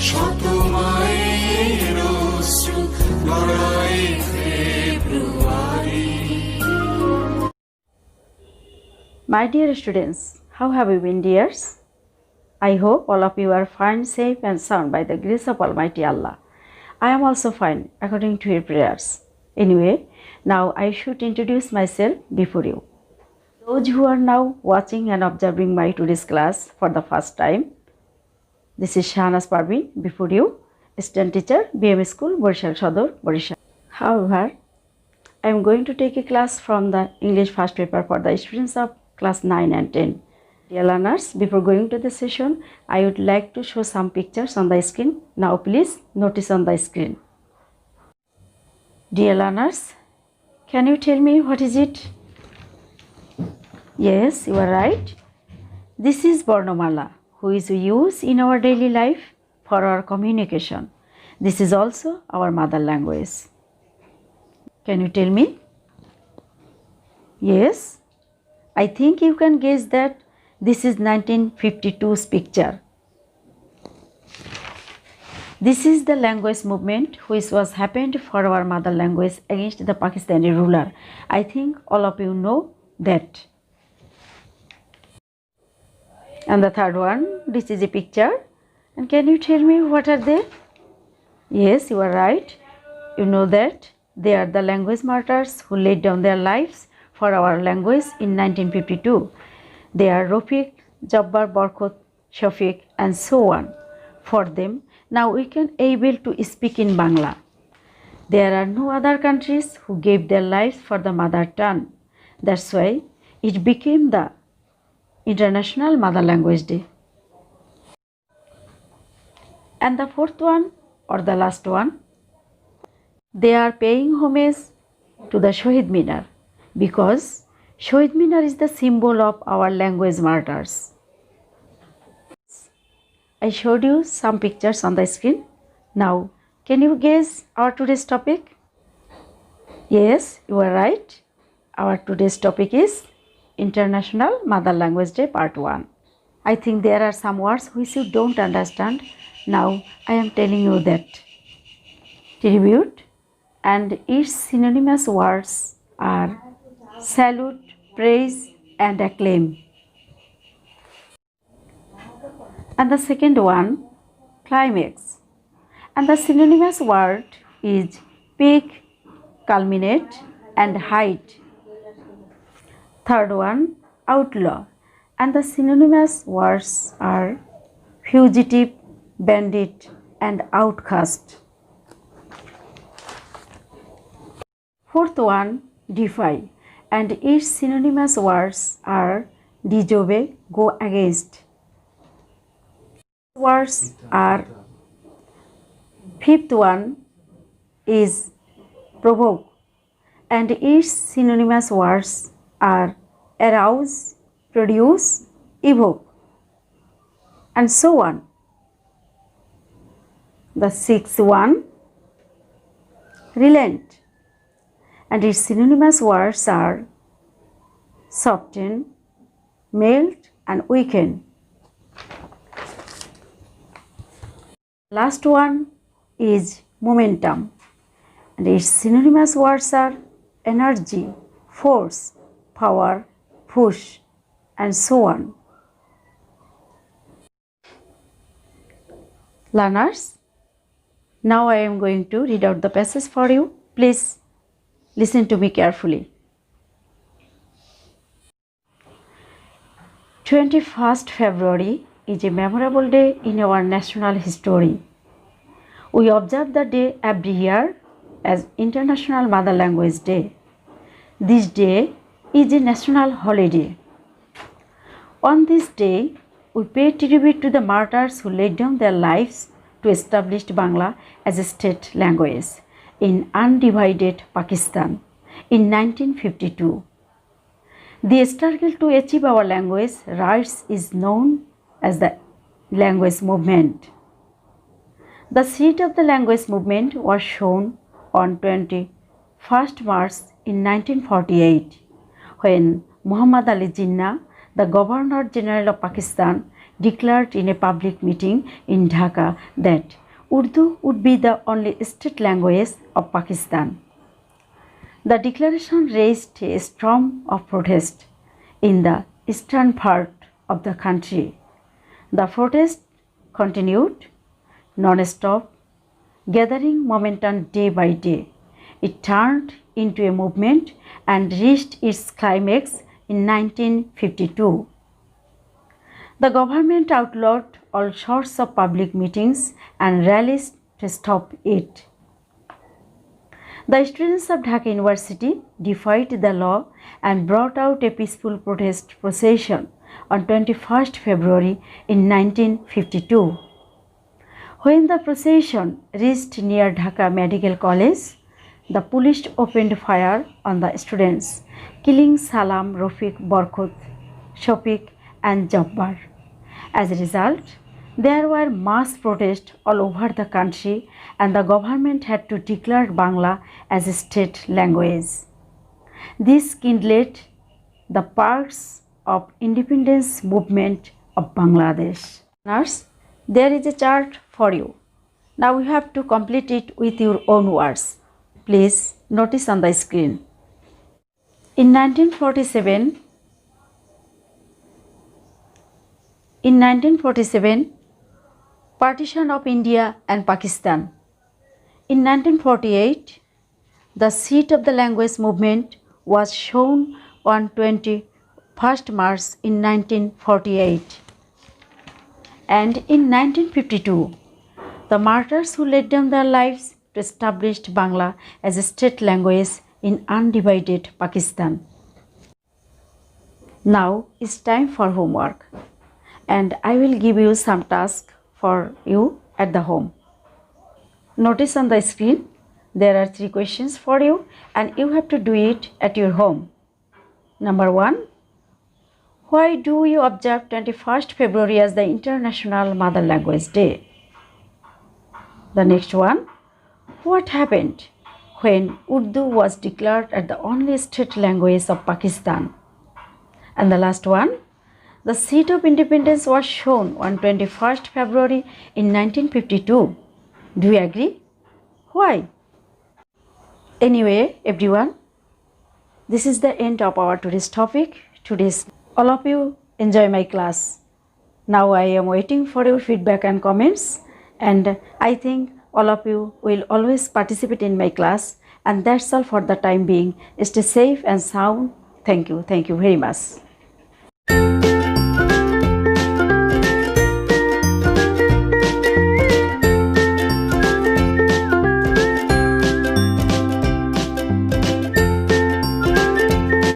শত মায়ের অশ্রু গড়ায় ফেব্রুয়ারি। My dear students, how have you been, dears? I hope all of you are fine, safe and sound by the grace of Almighty Allah. I am also fine according to your prayers. Anyway, now I should introduce myself before you. Those who are now watching and observing my today's class for the first time, this is Shahnaz Parveen before you, student teacher, BM School, Borishal Sodor, Borishal. However, I am going to take a class from the English first paper for the students of class 9 and 10. Dear learners, before going to the session, I would like to show some pictures on the screen. Now please notice on the screen. Dear learners, can you tell me what is it? Yes, you are right. This is Varnamala, which we use in our daily life for our communication. This is also our mother language. Can you tell me? Yes, I think you can guess that this is 1952's picture. This is the language movement which was happened for our mother language against the Pakistani ruler. I think all of you know that. And the third one, this is a picture. And can you tell me what are they? Yes, you are right. You know that they are the language martyrs who laid down their lives for our language in 1952. They are Rafiq, Jabbar, Barkot, Shafiq and so on. For them, now we can able to speak in Bangla. There are no other countries who gave their lives for the mother tongue. That's why it became the International Mother Language Day. And the fourth one, or the last one, they are paying homage to the Shahid Minar because Shahid Minar is the symbol of our language martyrs. I showed you some pictures on the screen. Now, can you guess our today's topic? Yes, you are right. Our today's topic is International Mother Language Day Part 1. I think there are some words which you don't understand. Now, I am telling you that. Tribute and its synonymous words are salute, praise and acclaim. And the second one, climax. And the synonymous word is peak, culminate and height. Third one, outlaw. And the synonymous words are fugitive, bandit and outcast. Fourth one, defy. And its synonymous words are disobey, go against. Words are fifth one is provoke and its synonymous words are arouse, produce, evoke and so on. The sixth one, relent and its synonymous words are soften, melt and weaken. Last one is momentum and its synonymous words are energy, force, power, push and so on. Learners, now I am going to read out the passage for you. Please listen to me carefully. 21st February is a memorable day in our national history. We observe the day every year as International Mother Language Day. This day is a national holiday. On this day, we pay tribute to the martyrs who laid down their lives to establish Bangla as a state language in undivided Pakistan in 1952. The struggle to achieve our language rights is known as the language movement. The seed of the language movement was shown on 21st March in 1948 when Muhammad Ali Jinnah, the Governor General of Pakistan, declared in a public meeting in Dhaka that Urdu would be the only state language of Pakistan. The declaration raised a storm of protest in the eastern part of the country. The protest continued non-stop, gathering momentum day by day. It turned into a movement and reached its climax in 1952. The government outlawed all sorts of public meetings and rallies to stop it. The students of Dhaka University defied the law and brought out a peaceful protest procession on 21st February in 1952. When the procession reached near Dhaka Medical College, the police opened fire on the students, killing Salam, Rafiq, Barkut, Shafiq and Jabbar. As a result, there were mass protests all over the country and the government had to declare Bangla as a state language. This kindled the sparks of independence movement of Bangladesh. Nurse, there is a chart for you. Now you have to complete it with your own words. Please notice on the screen. In 1947, partition of India and Pakistan. In 1948, the seat of the language movement was shown on 21st March in 1948. And in 1952, the martyrs who laid down their lives to establish Bangla as a state language in undivided Pakistan. Now it's time for homework, and I will give you some tasks for you at the home. Notice on the screen, there are 3 questions for you and you have to do it at your home. Number 1. Why do you observe 21st February as the International Mother Language Day? The next one. What happened when Urdu was declared as the only state language of Pakistan? And the last one. The seat of independence was shown on 21st February in 1952. Do you agree? Why? Anyway, everyone, this is the end of our today's topic. All of you enjoy my class. Now I am waiting for your feedback and comments, and I think all of you will always participate in my class, and that's all for the time being. Stay safe and sound. Thank you very much.